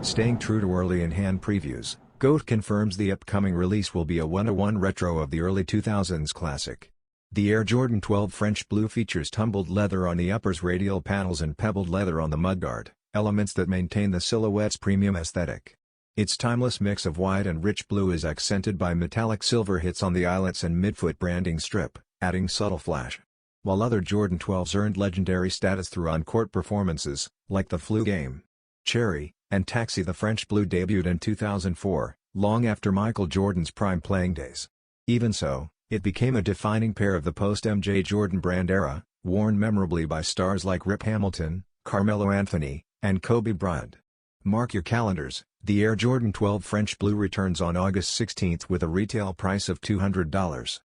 Staying true to early in-hand previews, GOAT confirms the upcoming release will be a 1-to-1 retro of the early 2000s classic. The Air Jordan 12 French Blue features tumbled leather on the upper's radial panels and pebbled leather on the mudguard, elements that maintain the silhouette's premium aesthetic. Its timeless mix of white and rich blue is accented by metallic silver hits on the eyelets and midfoot branding strip, adding subtle flash. While other Jordan 12s earned legendary status through on-court performances, like the Flu Game, Cherry, and Taxi, the French Blue debuted in 2004, long after Michael Jordan's prime playing days. Even so, it became a defining pair of the post-MJ Jordan brand era, worn memorably by stars like Rip Hamilton, Carmelo Anthony, and Kobe Bryant. Mark your calendars, the Air Jordan 12 French Blue returns on August 16 with a retail price of $200.